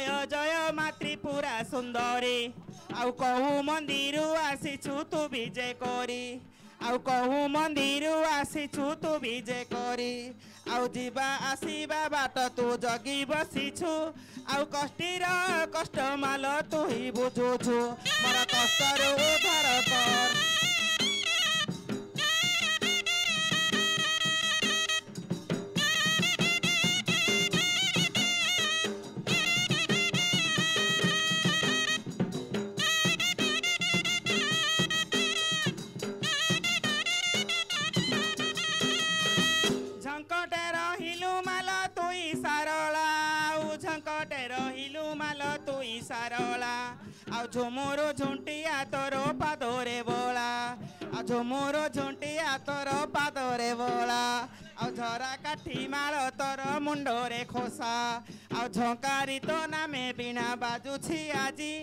जय जय मा त्रिपुरा सुंदरी आउ कहू मंदिर आसीचु तू विजय करी आउ कहू मंदिर आसीचु तू विजय करी आउ जीवा आसीबा बाट तू जगी बसीछु आउ कष्टीर कष्ट माल तू ही बुझुछु मोर कष्टर उद्धार कर सारला आउ झुमुर झुंटिया तोर पादरे बोला आ झुमुर झुंटिया तोर पादरे बोला आउ झरा काठी माल तोर मुंडरे खोसा आउ झंकारी तो नामे बिना बाजुछि आजी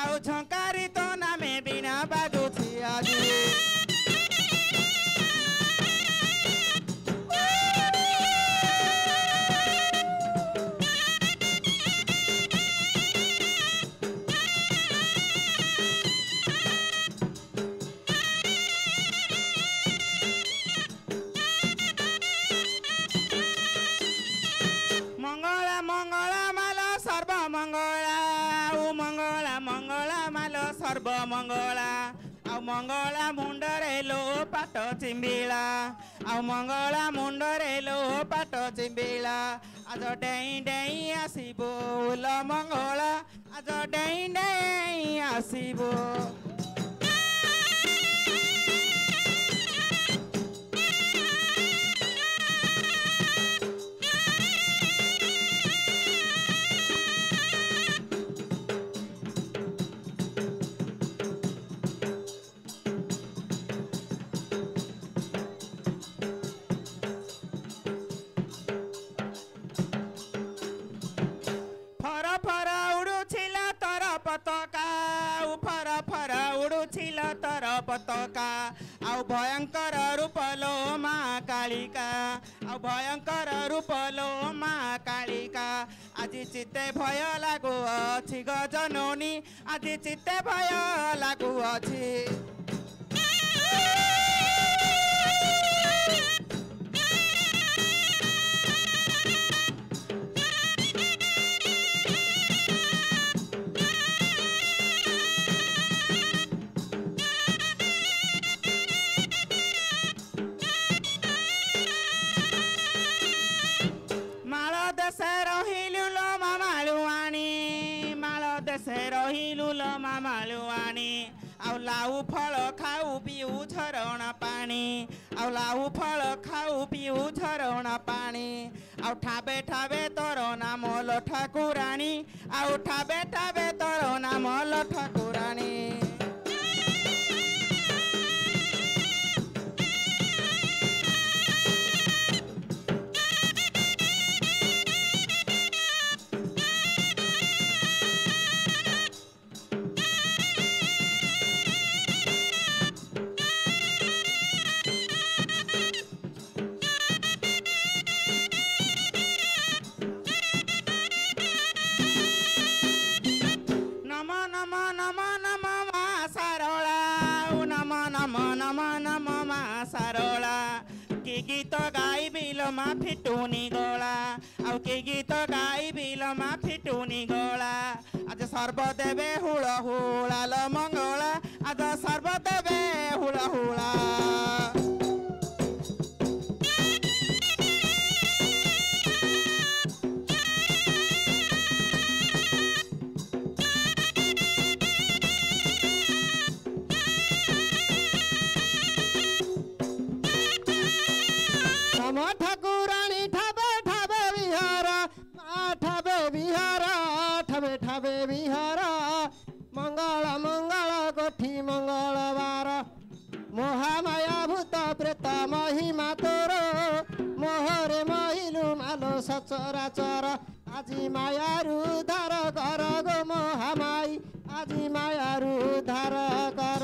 आउ झंकारी तो नामे बिना बाजुछि आजी सर्व मंगला आउ मंगला मुंडरे लो पाट चिंबिला आउ मंगला मुंडरे लो पाट चिंबिला आज डेई डेई आसीबो उल मंगला आज डेई डेई आसीबो पताका आउ भयंकर रूप लो माँ कालिका आउ भयंकर रूप लो माँ कालिका आज चित्ते भय लागू अछि गजननी आज चित्ते भय लागू अछि आउ लाउ फल खाऊ पिऊ झरणा पानी आउ लाउ फल खाऊ पिऊ झरणा पानी आउ ठाबे ठाबे तोर नाम लो ठाकुराणी आउ ठाबे ठाबे तोर नाम लो ठाकुराणी गीत गाई बिलो मा फिटुनी गला आउ के गीत गाई बिलो मा फिटुनी गला आज सर्वदेवे हुळ हुळा ल मंगला आज सर्वदेवे हुळ हुळा मंगल मंगल गोठी मंगलवार महामाया भूत प्रेत महिमा तोर मोहरे महिलु मालो सचराचर আজি मायारु धार कर गो महामाई আজি मायारु धार कर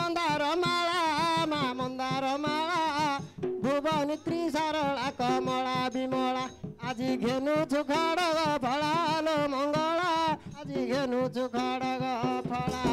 मंदार माला मा मंदार माला भुवनित्री सरला कमला विमला আজি घेनु छु खडग फलालो मंगला আজি घेनु छु खडग फला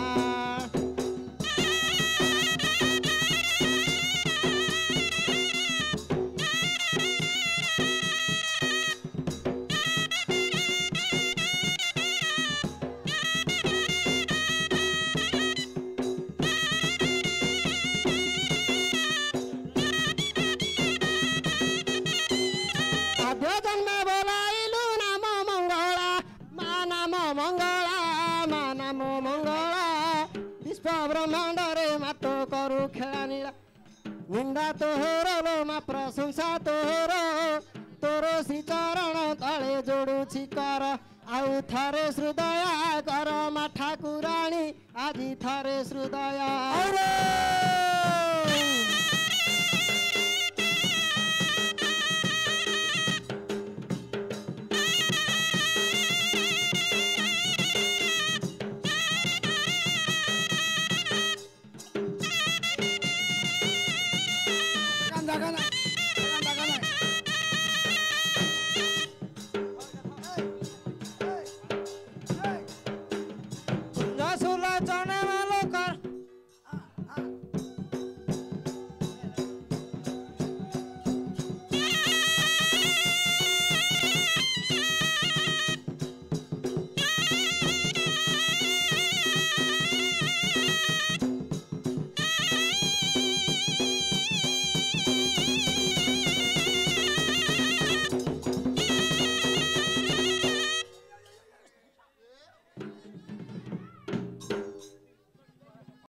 निंदा तोहर लो मा प्रशंसा तोहर तोरो श्री चरण तले जोड़ुछि कर आउ थरे हृदय कर मा ठाकुराणी आजी थरे हृदय